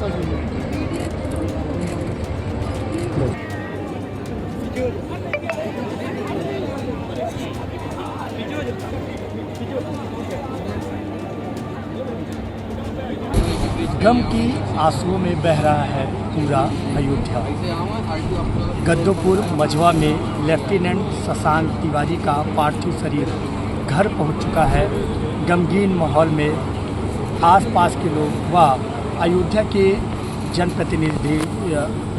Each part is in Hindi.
गम की आंसुओं में बह रहा है पूरा अयोध्या। गद्दोपुर मझवा में लेफ्टिनेंट शशांक तिवारी का पार्थिव शरीर घर पहुंच चुका है। गमगीन माहौल में आसपास के लोग व अयोध्या के जनप्रतिनिधि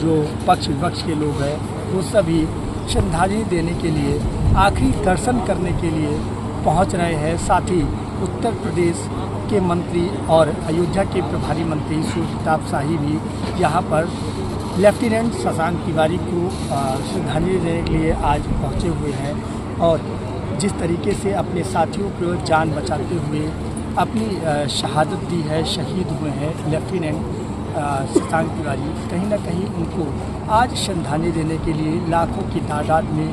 जो पक्ष विपक्ष के लोग हैं वो सभी श्रद्धांजलि देने के लिए, आखिरी दर्शन करने के लिए पहुंच रहे हैं। साथ ही उत्तर प्रदेश के मंत्री और अयोध्या के प्रभारी मंत्री सूर्य प्रताप शाही भी यहाँ पर लेफ्टिनेंट शशांक तिवारी को श्रद्धांजलि देने के लिए आज पहुँचे हुए हैं। और जिस तरीके से अपने साथियों को जान बचाते हुए अपनी शहादत दी है, शहीद हुए हैं लेफ्टिनेंट शशांक तिवारी, कहीं ना कहीं उनको आज श्रद्धांजलि देने के लिए लाखों की तादाद में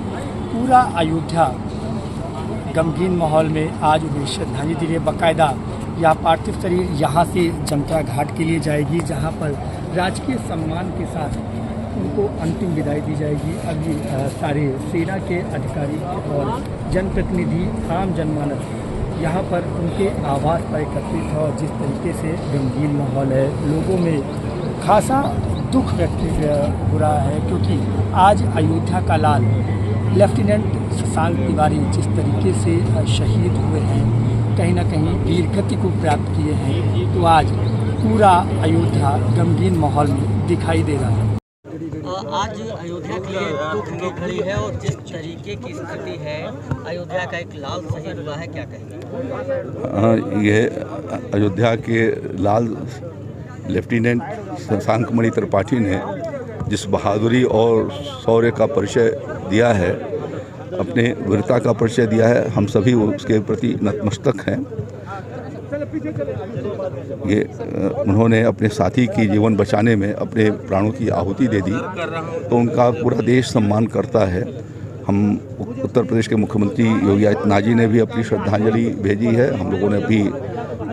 पूरा अयोध्या गमगीन माहौल में आज उन्हें श्रद्धांजलि दी है। बाकायदा यह पार्थिव शरीर यहाँ से जमता घाट के लिए जाएगी, जहाँ पर राजकीय सम्मान के साथ उनको अंतिम विदाई दी जाएगी। अभी सारे सेना के अधिकारी और जनप्रतिनिधि, आम जनमानस यहाँ पर उनके आवास पर एकत्रित है। और जिस तरीके से गमगीन माहौल है, लोगों में खासा दुख व्यक्त हो रहा है, क्योंकि आज अयोध्या का लाल लेफ्टिनेंट शशांक तिवारी जिस तरीके से शहीद हुए हैं, कहीं ना कहीं वीर गति को प्राप्त किए हैं, तो आज पूरा अयोध्या गमगीन माहौल में दिखाई दे रहा है। आज अयोध्या के लिए दुख की घड़ी है और जिस तरीके की स्थिति है, अयोध्या का एक लाल शहीद हुआ है, क्या कहेंगे? ये अयोध्या के लाल लेफ्टिनेंट शशांक मणि त्रिपाठी ने जिस बहादुरी और शौर्य का परिचय दिया है, अपने वीरता का परिचय दिया है, हम सभी उसके प्रति नतमस्तक हैं। ये उन्होंने अपने साथी की जीवन बचाने में अपने प्राणों की आहुति दे दी, तो उनका पूरा देश सम्मान करता है। हम उत्तर प्रदेश के मुख्यमंत्री योगी आदित्यनाथ जी ने भी अपनी श्रद्धांजलि भेजी है, हम लोगों ने भी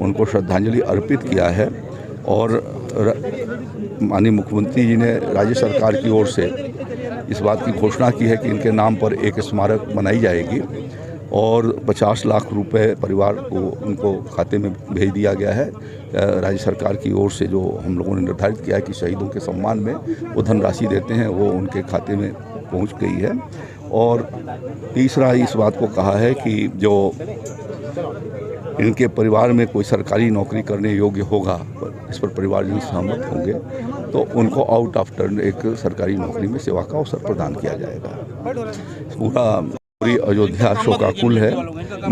उनको श्रद्धांजलि अर्पित किया है। और माननीय मुख्यमंत्री जी ने राज्य सरकार की ओर से इस बात की घोषणा की है कि इनके नाम पर एक स्मारक बनाई जाएगी और 50 लाख रुपए परिवार को उनको खाते में भेज दिया गया है। राज्य सरकार की ओर से जो हम लोगों ने निर्धारित किया है कि शहीदों के सम्मान में वो धनराशि देते हैं, वो उनके खाते में पहुंच गई है। और तीसरा इस बात को कहा है कि जो इनके परिवार में कोई सरकारी नौकरी करने योग्य होगा, इस पर परिवारजन सहमत होंगे, तो उनको आउट ऑफ टर्न एक सरकारी नौकरी में सेवा का अवसर प्रदान किया जाएगा। पूरी अयोध्या शोकाकुल है,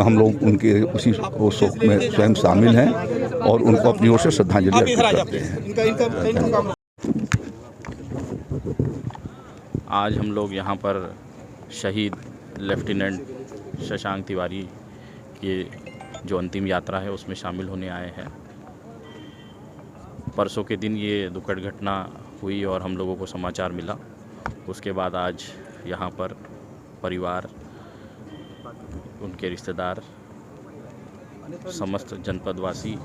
हम लोग उनके उसी शोक में स्वयं शामिल हैं और उनको अपनी ओर से श्रद्धांजलि अर्पित करते हैं। आज हम लोग यहाँ पर शहीद लेफ्टिनेंट शशांक तिवारी की जो अंतिम यात्रा है उसमें शामिल होने आए हैं। परसों के दिन ये दुखद घटना हुई और हम लोगों को समाचार मिला। उसके बाद आज यहाँ पर परिवार, उनके रिश्तेदार, समस्त जनपदवासी,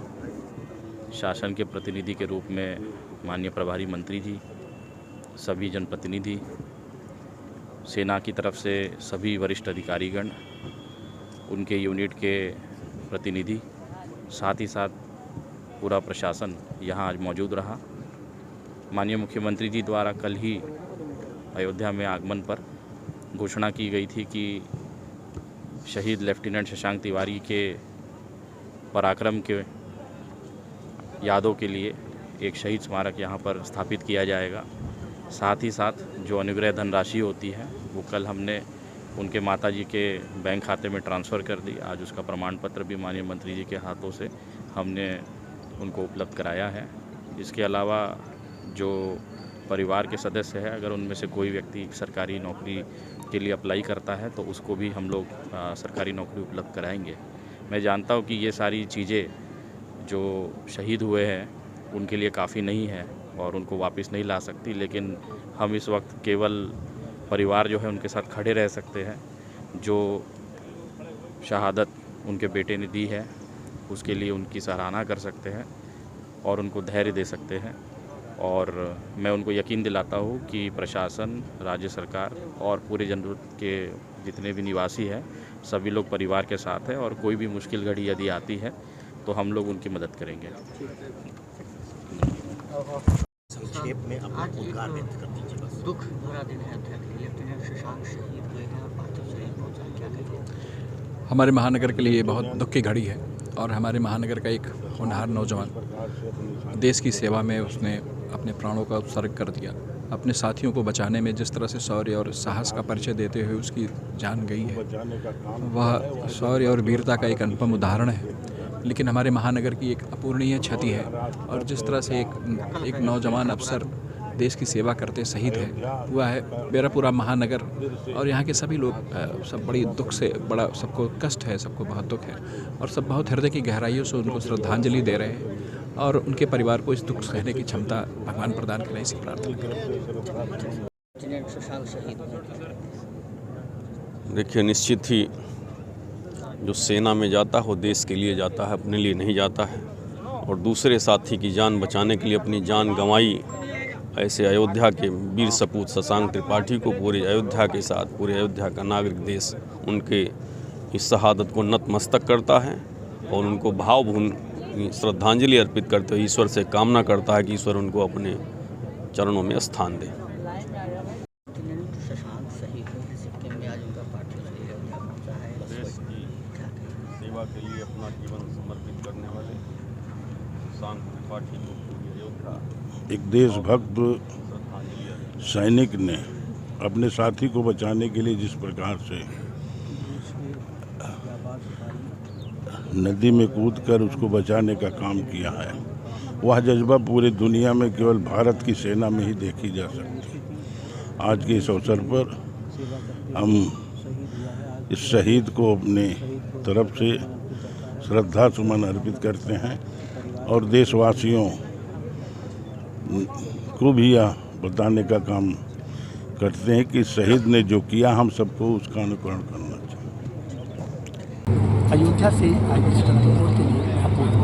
शासन के प्रतिनिधि के रूप में माननीय प्रभारी मंत्री जी, सभी जनप्रतिनिधि, सेना की तरफ से सभी वरिष्ठ अधिकारीगण, उनके यूनिट के प्रतिनिधि, साथ ही साथ पूरा प्रशासन यहाँ आज मौजूद रहा। माननीय मुख्यमंत्री जी द्वारा कल ही अयोध्या में आगमन पर घोषणा की गई थी कि शहीद लेफ्टिनेंट शशांक तिवारी के पराक्रम के यादों के लिए एक शहीद स्मारक यहाँ पर स्थापित किया जाएगा। साथ ही साथ जो अनुग्रह धनराशि होती है वो कल हमने उनके माताजी के बैंक खाते में ट्रांसफ़र कर दी। आज उसका प्रमाण पत्र भी माननीय मंत्री जी के हाथों से हमने उनको उपलब्ध कराया है। इसके अलावा जो परिवार के सदस्य हैं, अगर उनमें से कोई व्यक्ति सरकारी नौकरी के लिए अप्लाई करता है तो उसको भी हम लोग सरकारी नौकरी उपलब्ध कराएंगे। मैं जानता हूँ कि ये सारी चीज़ें जो शहीद हुए हैं उनके लिए काफ़ी नहीं है और उनको वापस नहीं ला सकती, लेकिन हम इस वक्त केवल परिवार जो है उनके साथ खड़े रह सकते हैं। जो शहादत उनके बेटे ने दी है उसके लिए उनकी सराहना कर सकते हैं और उनको धैर्य दे सकते हैं। और मैं उनको यकीन दिलाता हूँ कि प्रशासन, राज्य सरकार और पूरे जनपद के जितने भी निवासी हैं सभी लोग परिवार के साथ हैं और कोई भी मुश्किल घड़ी यदि आती है तो हम लोग उनकी मदद करेंगे। संक्षेप में अपना उद्गार व्यक्त कर दीजिए बस। दुख भरा दिन है अयोध्या के लिए, लेफ्टिनेंट शशांक शहीद हुए हैं और पार्थिव शरीर पहुंचा, क्या कहेंगे? हमारे महानगर के लिए ये बहुत दुख की घड़ी है और हमारे महानगर का एक होनहार नौजवान देश की सेवा में उसने अपने प्राणों का उत्सर्ग कर दिया। अपने साथियों को बचाने में जिस तरह से शौर्य और साहस का परिचय देते हुए उसकी जान गई है, वह शौर्य और वीरता का एक अनुपम उदाहरण है। लेकिन हमारे महानगर की एक अपूरणीय क्षति है और जिस तरह से एक नौजवान अफसर देश की सेवा करते शहीद है हुआ है मेरा पूरा महानगर और यहाँ के सभी लोग सब बड़ी दुख से, बड़ा सबको कष्ट है, सबको बहुत दुख है और सब बहुत हृदय की गहराइयों से उनको श्रद्धांजलि दे रहे हैं और उनके परिवार को इस दुख सहने की क्षमता भगवान प्रदान करें, इसी प्रार्थना करें। देखिए, निश्चित ही जो सेना में जाता है वो देश के लिए जाता है, अपने लिए नहीं जाता है और दूसरे साथी की जान बचाने के लिए अपनी जान गंवाई ऐसे अयोध्या के वीर सपूत शशांक त्रिपाठी को पूरे अयोध्या के साथ पूरे अयोध्या का नागरिक देश उनके इस शहादत को नतमस्तक करता है और उनको भावपूर्ण श्रद्धांजलि अर्पित करते हुए ईश्वर से कामना करता है कि ईश्वर उनको अपने चरणों में स्थान दे। सेवा के लिए अपना जीवन समर्पित करने वाले शशांक त्रिपाठी को पूरी अयोध्या एक देशभक्त सैनिक ने अपने साथी को बचाने के लिए जिस प्रकार से नदी में कूदकर उसको बचाने का काम किया है, वह जज्बा पूरी दुनिया में केवल भारत की सेना में ही देखी जा सकती है। आज के इस अवसर पर हम इस शहीद को अपने तरफ से श्रद्धा सुमन अर्पित करते हैं और देशवासियों को भी यह बताने का काम करते हैं कि शहीद ने जो किया हम सबको उसका अनुकरण करना चाहिए। अयोध्या से आई रिपोर्ट के लिए अपूर्व।